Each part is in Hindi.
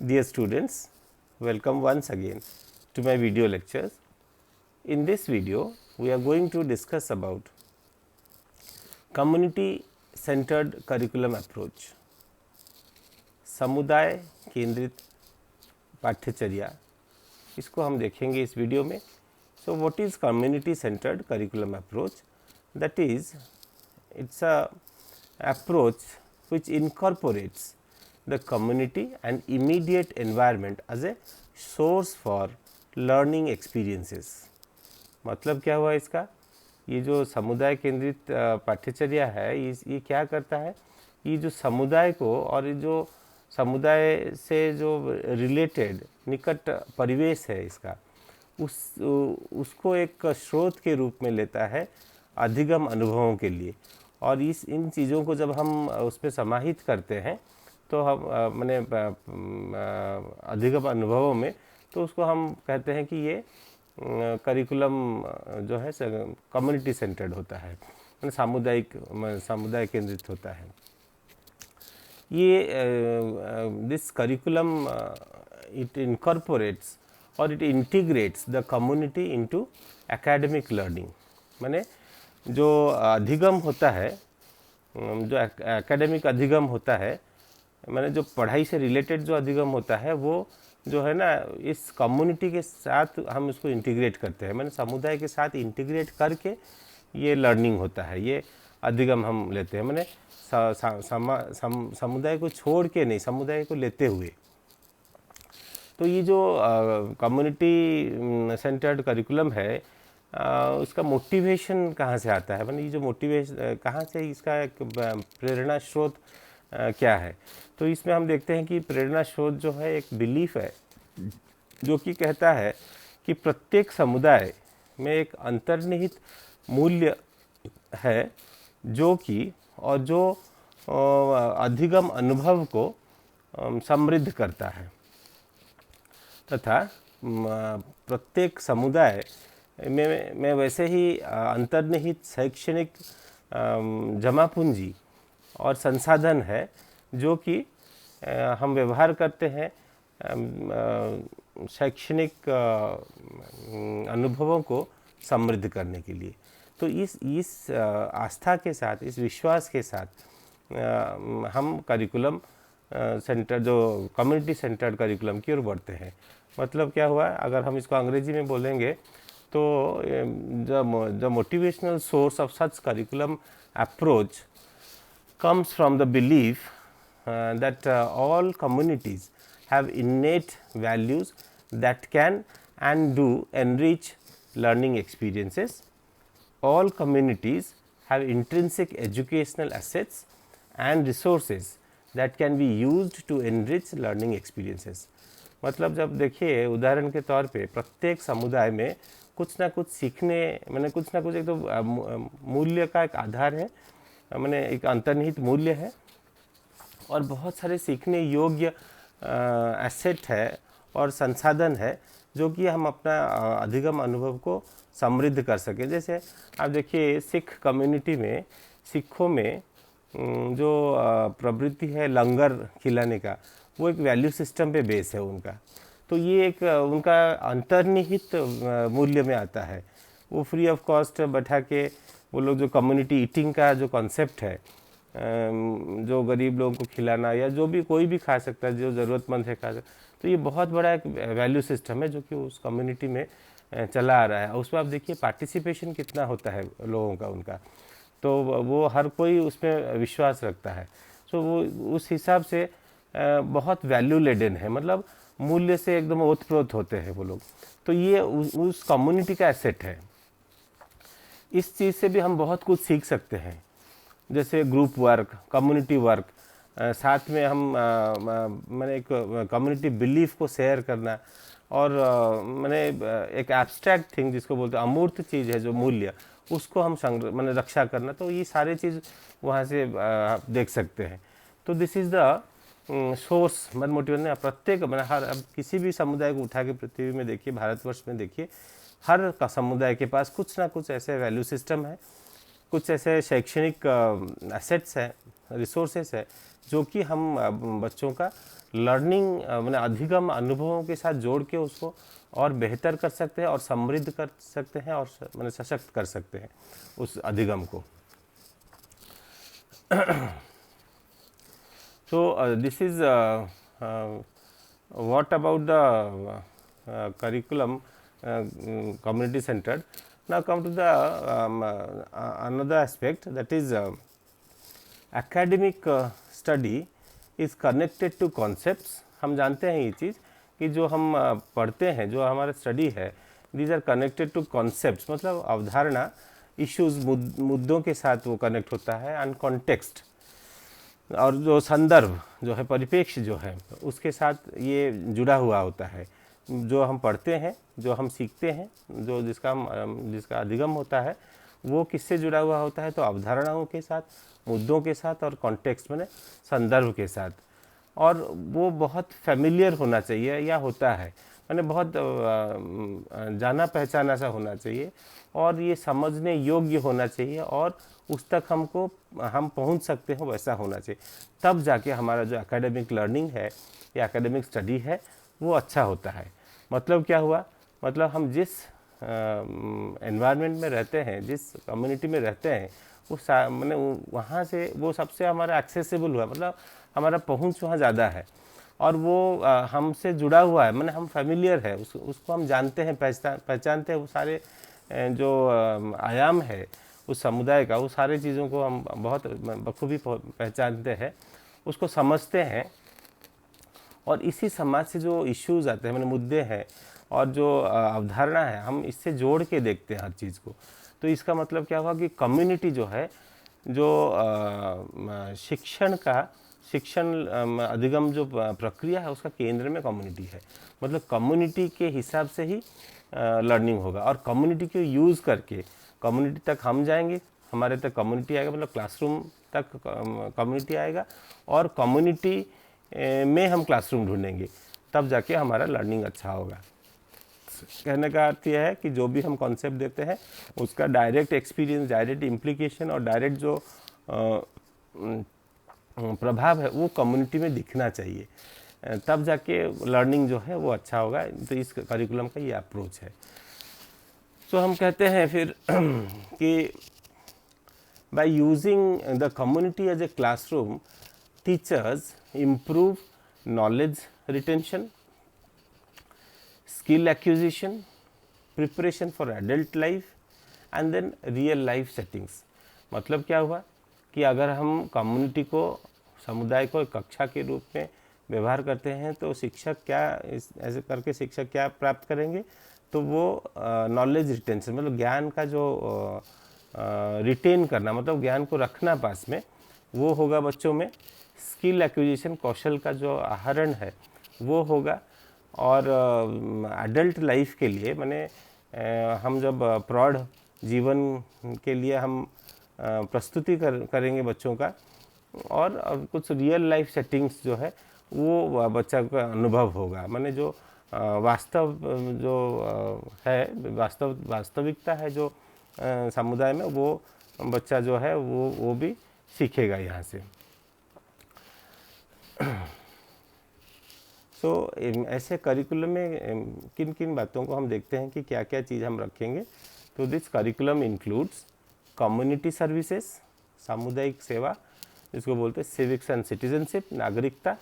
Dear students, welcome once again to my video lectures. In this video, we are going to discuss about community centered curriculum approach, समुदाय केंद्रित पाठ्यचर्या, इसको हम देखेंगे इस वीडियो में. So, what is community centered curriculum approach? That is, it's a approach which incorporates the community and immediate environment as a source for learning experiences. मतलब क्या हुआ इसका? ये जो समुदाय केंद्रित पाठ्यचर्या है, ये क्या करता है? ये जो समुदाय को और ये जो समुदाय से जो रिलेटेड निकट परिवेश है इसका, उसको एक स्रोत के रूप में लेता है अधिगम अनुभवों के लिए. और इन चीज़ों को जब हम उसमें समाहित करते हैं तो हम माने अधिगम अनुभवों में, तो उसको हम कहते हैं कि ये करिकुलम जो है कम्युनिटी सेंटर्ड होता है, समुदाय केंद्रित होता है. ये दिस करिकुलम इट इनकॉर्पोरेट्स और it integrates the community into academic learning. माने जो अधिगम होता है, जो एकेडमिक अधिगम होता है, माने जो पढ़ाई से रिलेटेड जो अधिगम होता है, वो जो है ना इस कम्युनिटी के साथ हम उसको इंटीग्रेट करते हैं. माने समुदाय के साथ इंटीग्रेट करके ये लर्निंग होता है, ये अधिगम हम लेते हैं. माने समुदाय को छोड़ के नहीं, समुदाय को लेते हुए. तो ये जो कम्युनिटी सेंटर्ड करिकुलम है, उसका मोटिवेशन कहाँ से आता है? माने ये जो मोटिवेशन कहाँ से, इसका एक प्रेरणा स्रोत क्या है? तो इसमें हम देखते हैं कि प्रेरणा स्रोत जो है एक बिलीफ है जो कि कहता है कि प्रत्येक समुदाय में एक अंतर्निहित मूल्य है जो कि और जो अधिगम अनुभव को समृद्ध करता है, तथा प्रत्येक समुदाय में वैसे ही अंतर्निहित शैक्षणिक जमा पूंजी और संसाधन है जो कि हम व्यवहार करते हैं शैक्षणिक अनुभवों को समृद्ध करने के लिए. तो इस आस्था के साथ, इस विश्वास के साथ हम करिकुलम सेंटर, जो कम्युनिटी सेंटर्ड करिकुलम की ओर बढ़ते हैं. मतलब क्या हुआ, अगर हम इसको अंग्रेजी में बोलेंगे तो the motivational source of such curriculum approach comes from the belief that all communities have innate values that can and do enrich learning experiences. All communities have intrinsic educational assets and resources that can be used to enrich learning experiences. मतलब जब देखिए उदाहरण के तौर पे प्रत्येक समुदाय में कुछ ना कुछ सीखने, मैंने कुछ ना कुछ, एक तो मूल्य का एक आधार है, मैंने एक अंतर्निहित मूल्य है, और बहुत सारे सीखने योग्य एसेट है और संसाधन है जो कि हम अपना अधिगम अनुभव को समृद्ध कर सकें. जैसे आप देखिए सिख कम्युनिटी में, सिखों में जो प्रवृत्ति है लंगर खिलाने का, वो एक वैल्यू सिस्टम पे बेस है उनका. तो ये एक उनका अंतर्निहित मूल्य में आता है. वो फ्री ऑफ कॉस्ट बैठा के वो लोग जो कम्युनिटी ईटिंग का जो कॉन्सेप्ट है, जो गरीब लोगों को खिलाना, या जो भी कोई भी खा सकता है, जो ज़रूरतमंद है खा सकता, तो ये बहुत बड़ा एक वैल्यू सिस्टम है जो कि उस कम्युनिटी में चला आ रहा है. उसमें आप देखिए पार्टिसिपेशन कितना होता है लोगों का, उनका, तो वो हर कोई उसमें विश्वास रखता है. सो वो उस हिसाब से बहुत वैल्यू लेडन है, मतलब मूल्य से एकदम ओतप्रोत होते हैं वो लोग. तो ये उस कम्युनिटी का एसेट है. इस चीज़ से भी हम बहुत कुछ सीख सकते हैं, जैसे ग्रुप वर्क, कम्युनिटी वर्क, साथ में हम मैंने एक कम्युनिटी बिलीफ को शेयर करना, और मैंने एक एब्स्ट्रैक्ट थिंग जिसको बोलते हैं अमूर्त चीज़ है जो मूल्य, उसको हम मैंने रक्षा करना. तो ये सारे चीज़ वहाँ से देख सकते हैं. तो दिस इज़ द सोर्स, मतलब मोटिवेशन. प्रत्येक मैंने हर, अब किसी भी समुदाय को उठा के पृथ्वी में देखिए, भारतवर्ष में देखिए, हर का समुदाय के पास कुछ ना कुछ ऐसे वैल्यू सिस्टम है, कुछ ऐसे शैक्षणिक एसेट्स हैं, रिसोर्सेस है जो कि हम बच्चों का लर्निंग मैंने अधिगम अनुभवों के साथ जोड़ के उसको और बेहतर कर सकते हैं और समृद्ध कर सकते हैं और मैंने सशक्त कर सकते हैं उस अधिगम को। So this is what about the curriculum community centered. Now come to the another aspect, that is academic study is connected to concepts. हम जानते हैं ये चीज़ कि जो हम पढ़ते हैं, जो हमारा स्टडी है, these are connected to concepts, मतलब अवधारणा, इश्यूज, मुद्दों के साथ वो कनेक्ट होता है, एंड कॉन्टेक्स्ट, और जो संदर्भ जो है, परिप्रेक्ष्य जो है, उसके साथ ये जुड़ा हुआ होता है। जो हम पढ़ते हैं, जो हम सीखते हैं, जो जिसका अधिगम होता है, वो किससे जुड़ा हुआ होता है? तो अवधारणाओं के साथ, मुद्दों के साथ और कॉन्टेक्स्ट माने संदर्भ के साथ। और वो बहुत फैमिलियर होना चाहिए या होता है, माने बहुत जाना पहचाना सा होना चाहिए और ये समझने योग्य होना चाहिए और उस तक हम पहुंच सकते हो वैसा होना चाहिए। तब जाके हमारा जो एकेडमिक लर्निंग है या एकेडमिक स्टडी है वो अच्छा होता है। मतलब क्या हुआ? मतलब हम जिस एनवायरनमेंट में रहते हैं, जिस कम्युनिटी में रहते हैं, वो मैंने वहाँ से वो सबसे हमारा एक्सेसिबल हुआ, मतलब हमारा पहुँच वहाँ ज़्यादा है और वो हमसे जुड़ा हुआ है, मैंने हम फैमिलियर है, उसको हम जानते हैं, पहचानते हैं। वो सारे जो आयाम है उस समुदाय का, वो सारे चीज़ों को हम बहुत बखूबी पहचानते हैं, उसको समझते हैं। और इसी समाज से जो इश्यूज़ आते हैं, मैंने मुद्दे हैं और जो अवधारणा है, हम इससे जोड़ के देखते हैं हर चीज़ को। तो इसका मतलब क्या हुआ कि कम्युनिटी जो है, जो शिक्षण अधिगम जो प्रक्रिया है, उसका केंद्र में कम्युनिटी है। मतलब कम्युनिटी के हिसाब से ही लर्निंग होगा और कम्युनिटी को यूज़ करके कम्युनिटी तक हम जाएंगे, हमारे तक कम्युनिटी आएगा, मतलब क्लासरूम तक कम्युनिटी आएगा और कम्युनिटी में हम क्लासरूम ढूंढेंगे, तब जाके हमारा लर्निंग अच्छा होगा। कहने का अर्थ यह है कि जो भी हम कॉन्सेप्ट देते हैं उसका डायरेक्ट एक्सपीरियंस, डायरेक्ट इम्प्लीकेशन और डायरेक्ट जो प्रभाव है वो कम्युनिटी में दिखना चाहिए, तब जाके लर्निंग जो है वो अच्छा होगा। तो इस करिकुलम का ये अप्रोच है। तो हम कहते हैं फिर कि by using the community as a classroom, teachers improve knowledge retention, skill acquisition, preparation for adult life and then real life settings। मतलब क्या हुआ कि अगर हम कम्युनिटी को, समुदाय को एक कक्षा के रूप में व्यवहार करते हैं तो शिक्षक क्या, ऐसे करके शिक्षक क्या प्राप्त करेंगे? तो वो नॉलेज रिटेंशन, मतलब ज्ञान का जो रिटेन करना, मतलब ज्ञान को रखना पास में, वो होगा बच्चों में। स्किल एक्विजिशन, कौशल का जो आहरण है वो होगा। और एडल्ट लाइफ के लिए, माने हम जब प्रौढ़ जीवन के लिए हम प्रस्तुति करेंगे बच्चों का, और कुछ रियल लाइफ सेटिंग्स जो है वो बच्चा का अनुभव होगा। माने जो वास्तव जो है, वास्तविकता है जो समुदाय में, वो बच्चा जो है वो भी सीखेगा यहाँ से। ऐसे करिकुलम में किन किन बातों को हम देखते हैं कि क्या क्या चीज़ हम रखेंगे। तो this curriculum includes community services, सामुदायिक सेवा, जिसको बोलते हैं सिविक्स एंड सिटीजनशिप, नागरिकता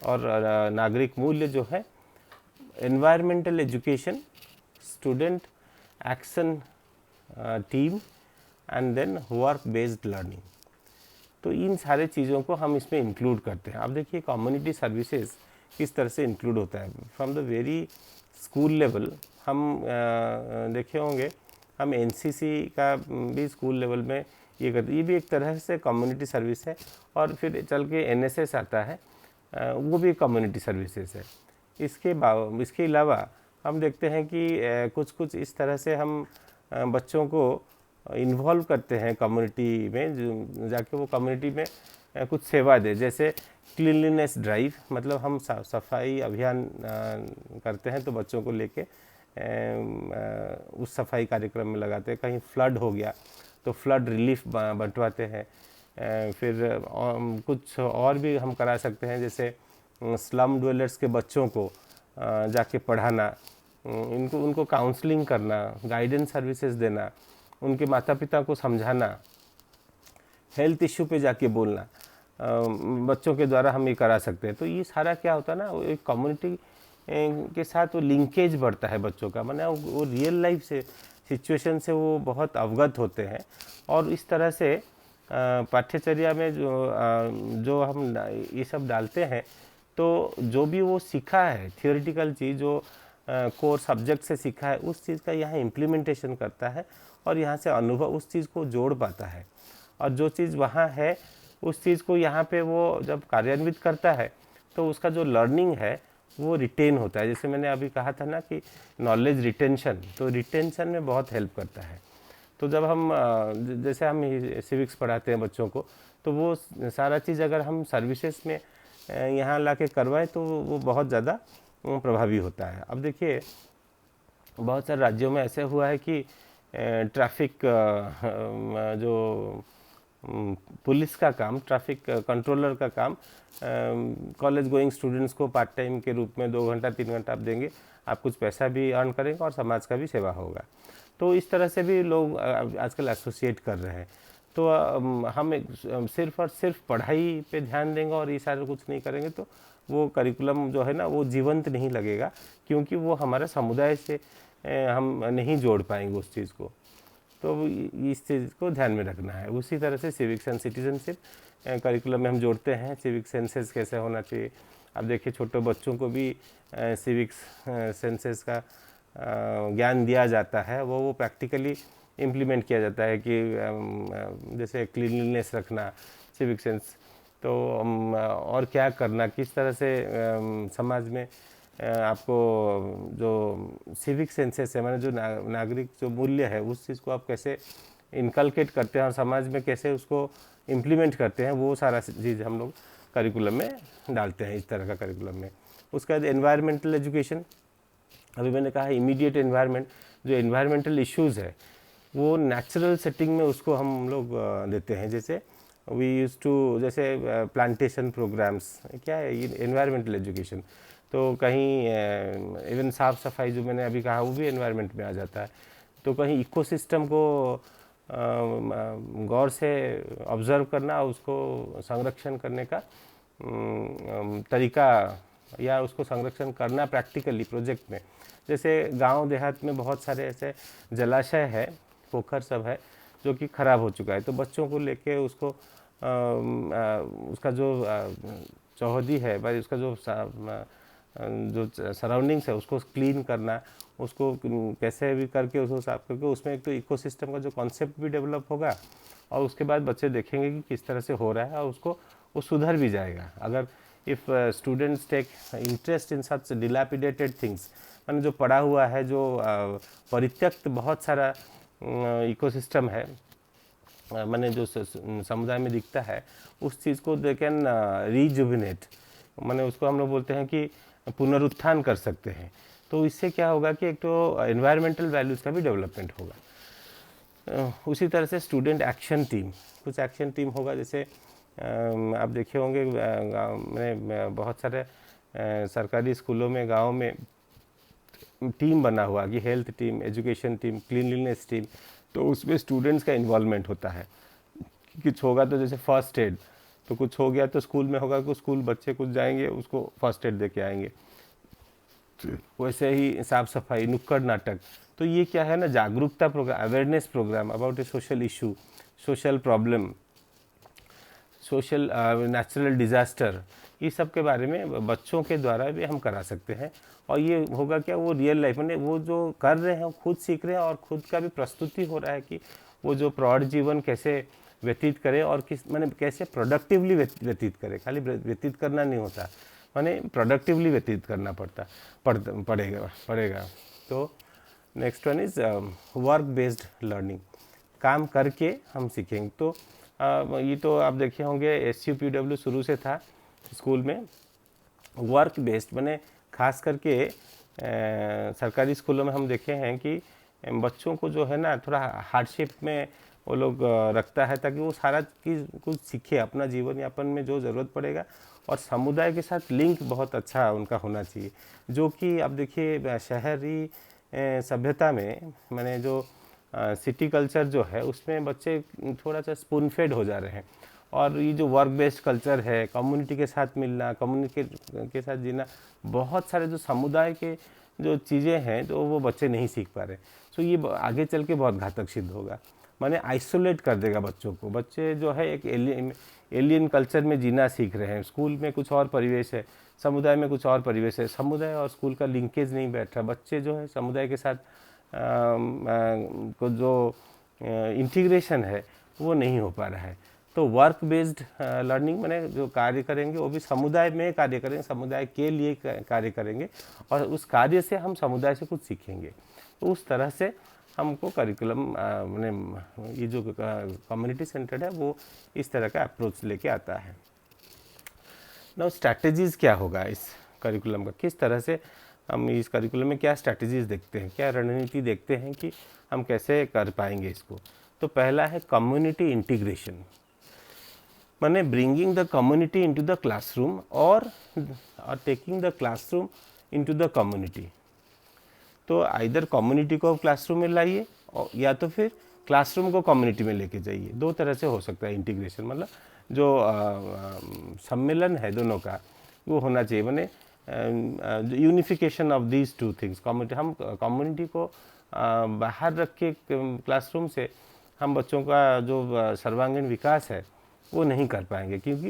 और नागरिक मूल्य जो है, environmental education, student action team and then work based learning. तो इन सारे चीज़ों को हम इसमें इंक्लूड करते हैं। अब देखिए कम्युनिटी सर्विसेज किस तरह से इंक्लूड होता है। From the very school level हम देखे होंगे, हम एनसीसी का भी स्कूल लेवल में ये करते, ये भी एक तरह से कम्युनिटी सर्विस है। और फिर चल के एनएसएस आता है, वो भी कम्युनिटी सर्विसेज है। इसके अलावा हम देखते हैं कि कुछ इस तरह से हम बच्चों को इन्वॉल्व करते हैं कम्युनिटी में, जो जाके वो कम्युनिटी में कुछ सेवा दे। जैसे क्लीनलीनेस ड्राइव, मतलब हम सफाई अभियान करते हैं, तो बच्चों को लेके उस सफाई कार्यक्रम में लगाते हैं। कहीं फ्लड हो गया तो फ्लड रिलीफ बंटवाते हैं। फिर कुछ और भी हम करा सकते हैं, जैसे स्लम ड्वेलर्स के बच्चों को जाके पढ़ाना, उनको काउंसलिंग करना, गाइडेंस सर्विसेज देना, उनके माता पिता को समझाना, हेल्थ इश्यू पे जाके बोलना, बच्चों के द्वारा हम ये करा सकते हैं। तो ये सारा क्या होता है ना, वो एक कम्युनिटी के साथ वो लिंकेज बढ़ता है बच्चों का, माने वो रियल लाइफ से सिचुएशन से वो बहुत अवगत होते हैं। और इस तरह से पाठ्यचर्या में जो हम ये सब डालते हैं, तो जो भी वो सीखा है थियोरेटिकल चीज़, जो कोर सब्जेक्ट से सीखा है, उस चीज़ का यहाँ इम्प्लीमेंटेशन करता है और यहाँ से अनुभव उस चीज़ को जोड़ पाता है। और जो चीज़ वहाँ है उस चीज़ को यहाँ पे वो जब कार्यान्वित करता है तो उसका जो लर्निंग है वो रिटेन होता है। जैसे मैंने अभी कहा था ना कि नॉलेज रिटेंशन, तो रिटेंशन में बहुत हेल्प करता है। तो जब हम जैसे हम सिविक्स पढ़ाते हैं बच्चों को, तो वो सारा चीज़ अगर हम सर्विसेज में यहाँ ला के करवाएं तो वो बहुत ज़्यादा प्रभावी होता है। अब देखिए बहुत सारे राज्यों में ऐसे हुआ है कि ट्रैफिक जो पुलिस का काम, ट्रैफिक कंट्रोलर का काम कॉलेज गोइंग स्टूडेंट्स को पार्ट टाइम के रूप में 2 घंटा 3 घंटा आप देंगे, आप कुछ पैसा भी अर्न करेंगे और समाज का भी सेवा होगा। तो इस तरह से भी लोग आजकल एसोसिएट कर रहे हैं। तो हम सिर्फ और सिर्फ पढ़ाई पे ध्यान देंगे और ये सारा कुछ नहीं करेंगे तो वो करिकुलम जो है ना वो जीवंत नहीं लगेगा, क्योंकि वो हमारे समुदाय से हम नहीं जोड़ पाएंगे उस चीज़ को। तो इस चीज़ को ध्यान में रखना है। उसी तरह से सिविक्स एंड सिटीजनशिप करिकुलम में हम जोड़ते हैं, सिविक सेंसेस कैसे होना चाहिए। अब देखिए छोटे बच्चों को भी सिविक्स सेंसेस का ज्ञान दिया जाता है, वो प्रैक्टिकली इम्प्लीमेंट किया जाता है कि जैसे क्लीनलीनेस रखना, सिविक सेंस, तो और क्या करना, किस तरह से समाज में आपको जो सिविक सेंसेस है, माने जो नागरिक जो मूल्य है उस चीज़ को आप कैसे इनकलकेट करते हैं और समाज में कैसे उसको इम्प्लीमेंट करते हैं, वो सारा चीज़ हम लोग करिकुलम में डालते हैं, इस तरह का करिकुलम में। उसके बाद एनवायरमेंटल एजुकेशन, अभी मैंने कहा इमीडिएट एनवायरनमेंट, जो एनवायरमेंटल इश्यूज़ है वो नेचुरल सेटिंग में उसको हम लोग देते हैं। जैसे वी यूज़ टू, जैसे प्लांटेशन प्रोग्राम्स, क्या है ये एनवायरमेंटल एजुकेशन। तो कहीं इवन साफ़ सफाई जो मैंने अभी कहा वो भी एनवायरनमेंट में आ जाता है। तो कहीं इकोसिस्टम को गौर से ऑब्ज़र्व करना, उसको संरक्षण करने का तरीका या उसको संरक्षण करना प्रैक्टिकली प्रोजेक्ट में। जैसे गांव देहात में बहुत सारे ऐसे जलाशय है, पोखर सब है जो कि ख़राब हो चुका है, तो बच्चों को लेके उसको उसका जो चौहदी है भाई, उसका जो सराउंडिंग्स है उसको क्लीन करना, उसको कैसे भी करके उसको साफ करके, उसमें एक तो इकोसिस्टम का जो कॉन्सेप्ट भी डेवलप होगा और उसके बाद बच्चे देखेंगे कि किस तरह से हो रहा है और उसको वो सुधर भी जाएगा। अगर if students take interest in such dilapidated things, मैंने जो पढ़ा हुआ है, जो परित्यक्त बहुत सारा इकोसिस्टम है, मैंने जो समुदाय में दिखता है, उस चीज़ को दे कैन रीजुविनेट, मैंने उसको हम लोग बोलते हैं कि पुनरुत्थान कर सकते हैं। तो इससे क्या होगा कि एक तो एनवायरमेंटल वैल्यूज़ का भी डेवलपमेंट होगा। उसी तरह से स्टूडेंट एक्शन टीम, कुछ एक्शन टीम होगा, जैसे आप देखे होंगे मैंने बहुत सारे सरकारी स्कूलों में गांव में टीम बना हुआ कि health team, education team, cleanliness team, तो उसमें स्टूडेंट्स का इन्वॉल्वमेंट होता है। कुछ होगा तो जैसे फर्स्ट एड, तो कुछ हो गया तो स्कूल में होगा कि स्कूल बच्चे कुछ जाएंगे उसको फर्स्ट एड दे के आएंगे। वैसे ही साफ सफाई, नुक्कड़ नाटक, तो ये क्या है ना, जागरूकता program, awareness program about a social issue, social problem, social natural disaster, इस सब के बारे में बच्चों के द्वारा भी हम करा सकते हैं। और ये होगा क्या, वो रियल लाइफ में वो जो कर रहे हैं वो खुद सीख रहे हैं और खुद का भी प्रस्तुति हो रहा है कि वो जो प्रौढ़ जीवन कैसे व्यतीत करें और किस माने कैसे प्रोडक्टिवली व्यतीत करें। खाली व्यतीत करना नहीं होता, माने प्रोडक्टिवली व्यतीत करना पड़ेगा। तो next one is work based learning, काम करके हम सीखेंगे। तो ये तो आप देखे होंगे SUPW शुरू से था स्कूल में, वर्क बेस्ड माने खास करके सरकारी स्कूलों में हम देखे हैं कि बच्चों को जो है ना थोड़ा हार्डशिप में वो लोग रखता है, ताकि वो सारा चीज़ कुछ सीखे अपना जीवन यापन में जो ज़रूरत पड़ेगा। और समुदाय के साथ लिंक बहुत अच्छा उनका होना चाहिए, जो कि अब देखिए शहरी सभ्यता में मैंने जो सिटी कल्चर जो है उसमें बच्चे थोड़ा सा स्पून फेड हो जा रहे हैं। और ये जो वर्क बेस्ड कल्चर है, कम्युनिटी के साथ मिलना, कम्युनिटी के साथ जीना, बहुत सारे जो समुदाय के जो चीज़ें हैं तो वो बच्चे नहीं सीख पा रहे। सो ये आगे चल के बहुत घातक सिद्ध होगा, माने आइसोलेट कर देगा बच्चों को। बच्चे जो है एक एलियन कल्चर में जीना सीख रहे हैं। स्कूल में कुछ और परिवेश है, समुदाय में कुछ और परिवेश है, समुदाय और स्कूल का लिंकेज नहीं बैठ रहा। बच्चे जो है समुदाय के साथ को जो इंटीग्रेशन है वो नहीं हो पा रहा है। तो वर्क बेस्ड लर्निंग मैंने जो कार्य करेंगे वो भी समुदाय में कार्य करेंगे, समुदाय के लिए कार्य करेंगे, और उस कार्य से हम समुदाय से कुछ सीखेंगे। तो उस तरह से हमको करिकुलम मैंने ये जो कम्युनिटी सेंटर्ड है वो इस तरह का अप्रोच लेके आता है। नाउ स्ट्रैटेजीज़ क्या होगा इस करिकुलम का, किस तरह से हम इस करिकुलम में क्या स्ट्रैटेजीज़ देखते हैं, क्या रणनीति देखते हैं कि हम कैसे कर पाएंगे इसको। तो पहला है कम्युनिटी इंटीग्रेशन, माने bringing the community into the classroom और taking the classroom into the community. तो आइदर कम्युनिटी को क्लासरूम में लाइए या तो फिर क्लासरूम को कम्युनिटी में लेके जाइए। दो तरह से हो सकता है इंटीग्रेशन, मतलब जो सम्मेलन है दोनों का वो होना चाहिए, माने unification of these two things. Community, हम कम्युनिटी को बाहर रख के क्लासरूम से हम बच्चों का जो सर्वांगीण विकास है वो नहीं कर पाएंगे, क्योंकि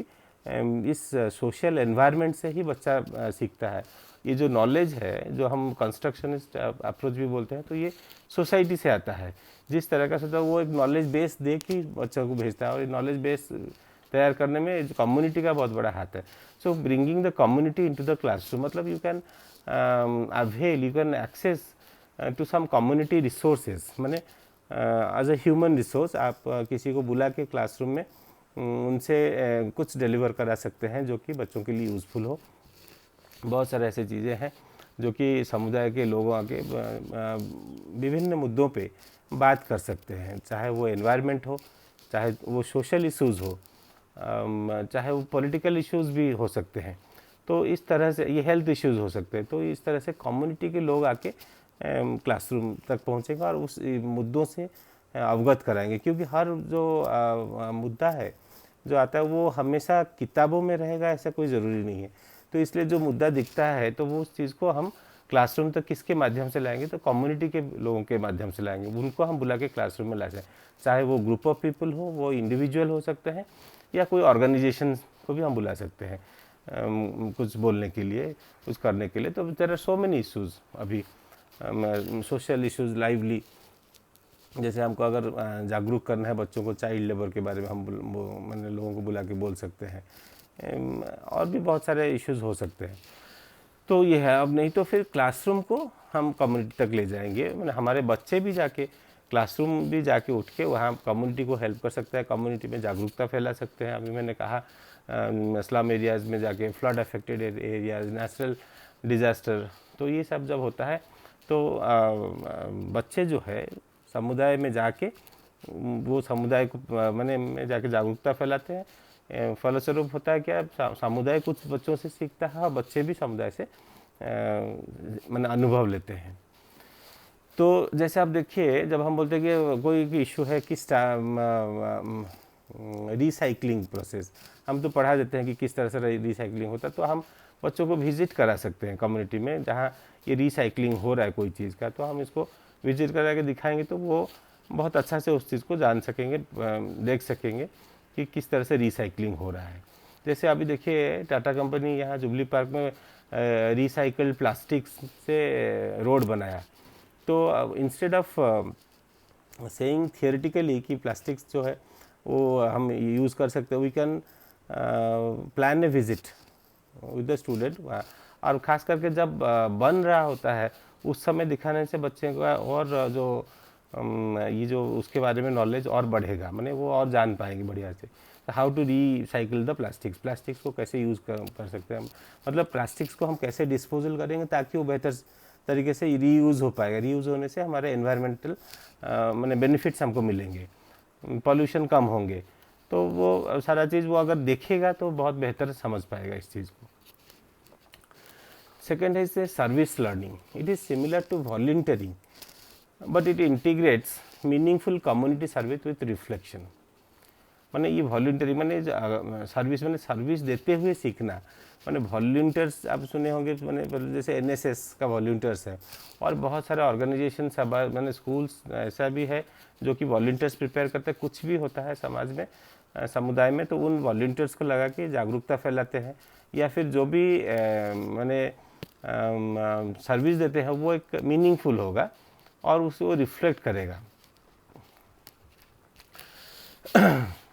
इस सोशल एनवायरनमेंट से ही बच्चा सीखता है। ये जो नॉलेज है, जो हम कंस्ट्रक्शनिस्ट अप्रोच भी बोलते हैं, तो ये सोसाइटी से आता है। जिस तरह का सोचा वो एक नॉलेज बेस दे के बच्चों को भेजता है, और ये नॉलेज बेस तैयार करने में कम्युनिटी का बहुत बड़ा हाथ है। So bringing the community into the classroom, मतलब you can avail, you can access to some community resources, माने एज अ ह्यूमन रिसोर्स आप किसी को बुला के क्लासरूम में उनसे कुछ डिलीवर करा सकते हैं जो कि बच्चों के लिए यूज़फुल हो। बहुत सारे ऐसे चीज़ें हैं जो कि समुदाय के लोगों आके विभिन्न मुद्दों पे बात कर सकते हैं, चाहे वो एनवायरनमेंट हो, चाहे वो सोशल इश्यूज़ हो, चाहे वो पॉलिटिकल इश्यूज़ भी हो सकते हैं। तो इस तरह से ये हेल्थ इश्यूज़ हो सकते हैं। तो इस तरह से कम्युनिटी के लोग आके क्लासरूम तक पहुँचेंगे और उस मुद्दों से अवगत कराएंगे, क्योंकि हर जो मुद्दा है जो आता है वो हमेशा किताबों में रहेगा ऐसा कोई ज़रूरी नहीं है। तो इसलिए जो मुद्दा दिखता है तो वो उस चीज़ को हम क्लासरूम तक किसके माध्यम से लाएंगे, तो कम्युनिटी के लोगों के माध्यम से लाएंगे। उनको हम बुला के क्लासरूम में ला जाए, चाहे वो ग्रुप ऑफ पीपल हो, वो इंडिविजुअल हो सकते हैं, या कोई ऑर्गेनाइजेशन को भी हम बुला सकते हैं कुछ बोलने के लिए, कुछ करने के लिए। तो there are so many issues अभी, सोशल इश्यूज़ लाइवली, जैसे हमको अगर जागरूक करना है बच्चों को चाइल्ड लेबर के बारे में, हम मैंने लोगों को बुला के बोल सकते हैं। और भी बहुत सारे इश्यूज़ हो सकते हैं। तो ये है। अब नहीं तो फिर क्लासरूम को हम कम्युनिटी तक ले जाएंगे, मैंने हमारे बच्चे भी जाके क्लासरूम भी जाके उठ के वहाँ कम्युनिटी को हेल्प कर सकता है, कम्युनिटी में जागरूकता फैला सकते हैं। अभी मैंने कहा स्लम एरियाज़ में जाके, flood affected areas, natural disaster, तो ये सब जब होता है तो बच्चे जो है समुदाय में जाके वो समुदाय को मैंने में जाके जागरूकता फैलाते हैं। फलस्वरूप होता है क्या, समुदाय कुछ बच्चों से सीखता है और बच्चे भी समुदाय से मैंने अनुभव लेते हैं। तो जैसे आप देखिए, जब हम बोलते हैं कि कोई इशू है किस रिसाइकलिंग प्रोसेस, हम तो पढ़ा देते हैं कि किस तरह से रिसाइकलिंग होता है, तो हम बच्चों को विजिट करा सकते हैं कम्युनिटी में जहाँ ये रिसाइकलिंग हो रहा है कोई चीज़ का, तो हम इसको विजिट करा के दिखाएंगे तो वो बहुत अच्छा से उस चीज़ को जान सकेंगे, देख सकेंगे कि किस तरह से रिसाइकलिंग हो रहा है। जैसे अभी देखिए टाटा कंपनी यहाँ जुबली पार्क में रिसाइकल्ड प्लास्टिक से रोड बनाया। तो इंस्टेड ऑफ सेइंग थियोरेटिकली कि प्लास्टिक्स जो है वो हम यूज़ कर सकते हैं, we can plan a visit with the student, और ख़ास करके जब बन रहा होता है उस समय दिखाने से बच्चे का और जो ये जो उसके बारे में नॉलेज और बढ़ेगा, माने वो और जान पाएंगे बढ़िया से। How to recycle the plastics, plastics को कैसे यूज़ कर सकते हैं, मतलब प्लास्टिक्स को हम कैसे डिस्पोजल करेंगे ताकि वो बेहतर तरीके से रीयूज़ हो पाएगा। रीयूज़ होने से हमारे एनवायरमेंटल माने बेनिफिट्स हमको मिलेंगे। पॉल्यूशन कम होंगे, तो वो सारा चीज़ वो अगर देखेगा तो बहुत बेहतर समझ पाएगा इस चीज़ को। सेकेंड है service learning. It is similar to volunteering but it integrates meaningful community service with reflection. माने ये वॉलंटियरिंग माने सर्विस देते हुए सीखना। माने वॉलंटियर्स आप सुने होंगे, माने जैसे एनएसएस का वॉलंटियर्स है, और बहुत सारे ऑर्गेनाइजेशन माने स्कूल्स ऐसा भी है जो कि वॉलंटियर्स प्रिपेयर करते हैं। कुछ भी होता है समाज में, समुदाय में, तो उन वॉलंटियर्स को लगा के जागरूकता फैलाते हैं, या फिर जो भी माने सर्विस देते हैं वो एक मीनिंगफुल होगा और उसको रिफ्लेक्ट करेगा।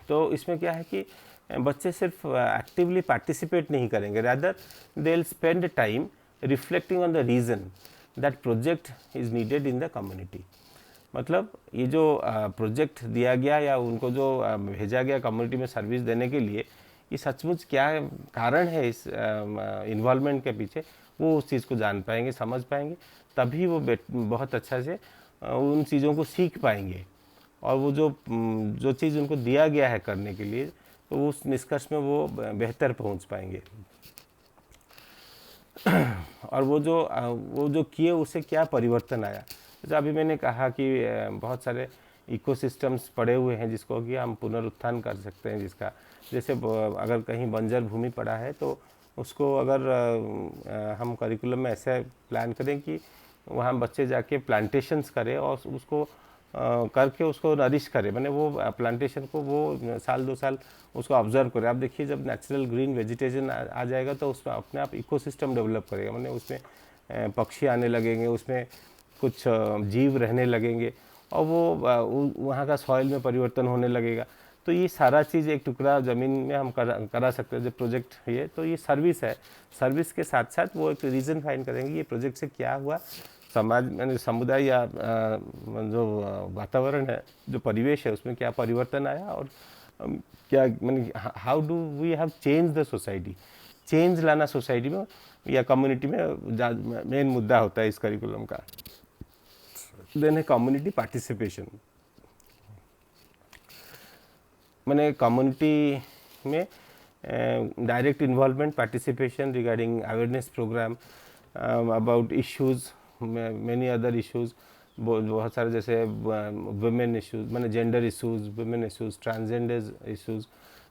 तो इसमें क्या है कि बच्चे सिर्फ एक्टिवली पार्टिसिपेट नहीं करेंगे, rather they will spend time reflecting on the reason that project is needed in the community. मतलब ये जो प्रोजेक्ट दिया गया या उनको जो भेजा गया कम्युनिटी में सर्विस देने के लिए, ये सचमुच क्या कारण है इस इन्वॉल्वमेंट के पीछे, वो उस चीज़ को जान पाएंगे, समझ पाएंगे, तभी वो बहुत अच्छा से उन चीज़ों को सीख पाएंगे, और वो जो चीज़ उनको दिया गया है करने के लिए, तो उस निष्कर्ष में वो बेहतर पहुंच पाएंगे। और वो जो किए उससे क्या परिवर्तन आया। जैसे अभी मैंने कहा कि बहुत सारे इकोसिस्टम्स पड़े हुए हैं जिसको कि हम पुनरुत्थान कर सकते हैं, जिसका जैसे अगर कहीं बंजर भूमि पड़ा है तो उसको अगर हम करिकुलम में ऐसे प्लान करें कि वहाँ बच्चे जाके प्लांटेशंस करें और उसको करके उसको नरिश करे, मैंने वो प्लांटेशन को वो साल 2 साल उसको ऑब्जर्व करे। आप देखिए जब नेचुरल ग्रीन वेजिटेशन आ जाएगा तो उसमें अपने आप इकोसिस्टम डेवलप करेगा, मैंने उसमें पक्षी आने लगेंगे, उसमें कुछ जीव रहने लगेंगे, और वो वहाँ का सॉइल में परिवर्तन होने लगेगा। तो ये सारा चीज़ एक टुकड़ा ज़मीन में हम करा सकते हैं। जो प्रोजेक्ट ये तो ये सर्विस है, सर्विस के साथ साथ वो एक रीज़न फाइंड करेंगे ये प्रोजेक्ट से क्या हुआ, समाज में समुदाय या जो वातावरण है, जो परिवेश है, उसमें क्या परिवर्तन आया, और क्या मैंने how do we have change the society. Change लाना सोसाइटी में या कम्युनिटी में मेन मुद्दा होता है इस करिकुलम का। देन है कम्युनिटी पार्टिसिपेशन। मैंने कम्युनिटी में direct involvement, participation regarding awareness program about issues, many other issues, बहुत सारे जैसे वुमेन इश्यूज़, मैंने gender issues, women issues, transgender issues,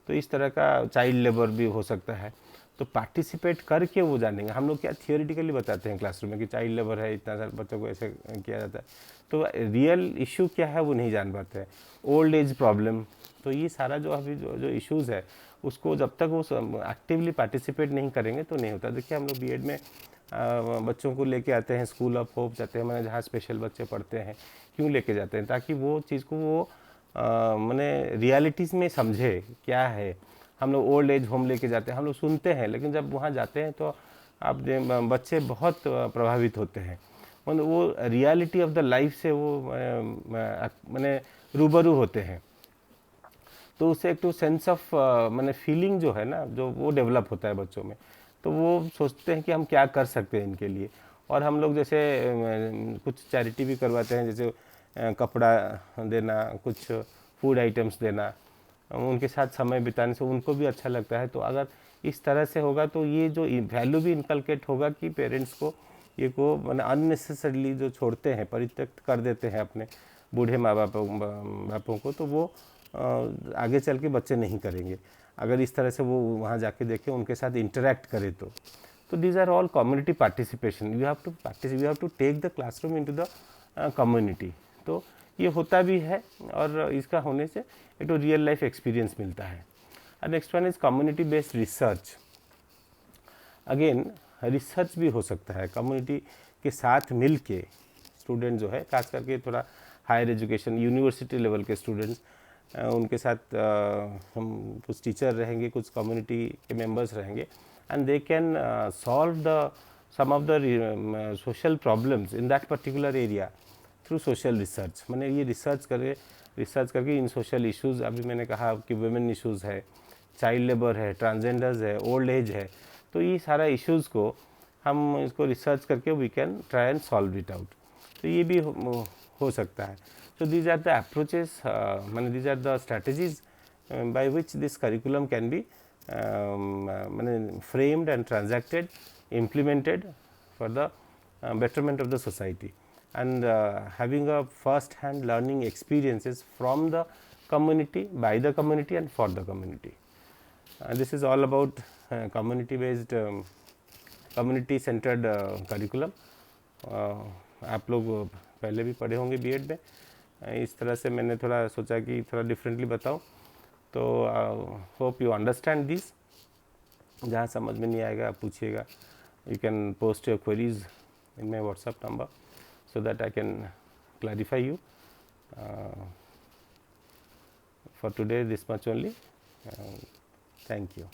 तो इस तरह का चाइल्ड लेबर भी हो सकता है। तो पार्टिसिपेट करके वो जानेंगे। हम लोग क्या थियोरिटिकली बताते हैं क्लासरूम में कि चाइल्ड लेबर है, इतना सारे बच्चों को ऐसे किया जाता है, तो रियल इशू क्या है वो नहीं जान पाते हैं। ओल्ड एज प्रॉब्लम, तो ये सारा जो अभी जो इश्यूज़ है उसको जब तक वो एक्टिवली पार्टिसिपेट नहीं करेंगे तो नहीं होता। देखिए हम लोग बीएड में बच्चों को लेके आते हैं, स्कूल ऑफ होप जाते हैं, मैंने जहाँ स्पेशल बच्चे पढ़ते हैं, क्यों लेके जाते हैं, ताकि वो चीज़ को वो मैंने रियलिटीज़ में समझे क्या है। हम लोग ओल्ड एज होम लेके जाते हैं, हम लोग सुनते हैं, लेकिन जब वहाँ जाते हैं तो आप बच्चे बहुत प्रभावित होते हैं, मतलब वो रियलिटी ऑफ द लाइफ से वो मैंने रूबरू होते हैं, तो उससे एक तो सेंस ऑफ मैंने फीलिंग जो है ना, जो वो डेवलप होता है बच्चों में। तो वो सोचते हैं कि हम क्या कर सकते हैं इनके लिए। और हम लोग जैसे कुछ चैरिटी भी करवाते हैं, जैसे कपड़ा देना, कुछ फूड आइटम्स देना, उनके साथ समय बिताने से उनको भी अच्छा लगता है। तो अगर इस तरह से होगा तो ये जो वैल्यू भी इनकलकेट होगा कि पेरेंट्स को ये को मैंने अननेसेसरीली जो छोड़ते हैं, परित्यक्त कर देते हैं अपने बूढ़े माँ बापों को, तो वो आगे चल के बच्चे नहीं करेंगे। अगर इस तरह से वो वहाँ जाके देखें, उनके साथ इंटरेक्ट करें तो these are all community participation. You have to take the classroom into the community. तो ये होता भी है, और इसका होने से एक तो रियल लाइफ एक्सपीरियंस मिलता है। Next one is community based research. Again research भी हो सकता है कम्युनिटी के साथ मिल के। स्टूडेंट जो है, खास करके थोड़ा हायर एजुकेशन यूनिवर्सिटी लेवल के स्टूडेंट्स, उनके साथ हम कुछ टीचर रहेंगे, कुछ कम्युनिटी के मेंबर्स रहेंगे, and they can solve the some of the social problems in that particular area through social research. मैंने ये रिसर्च करके इन सोशल इश्यूज़, अभी मैंने कहा कि वुमेन इश्यूज़ है, चाइल्ड लेबर है, ट्रांसजेंडर्स है, ओल्ड एज है, तो ये सारा इश्यूज़ को हम इसको रिसर्च करके we can try and solve it out. तो ये भी हो सकता है। So, these are the approaches, these are the strategies by which this curriculum can be framed and transacted, implemented for the betterment of the society, and having a first hand learning experiences from the community, by the community and for the community. This is all about community based community centered curriculum. आप लोग पहले भी पढ़े होंगे बीएड में, इस तरह से मैंने थोड़ा सोचा कि थोड़ा डिफरेंटली बताऊं, तो होप यू अंडरस्टैंड दिस. जहाँ समझ में नहीं आएगा आप पूछिएगा. You can post your queries in my WhatsApp number so that I can clarify you. For today this much only. Thank you.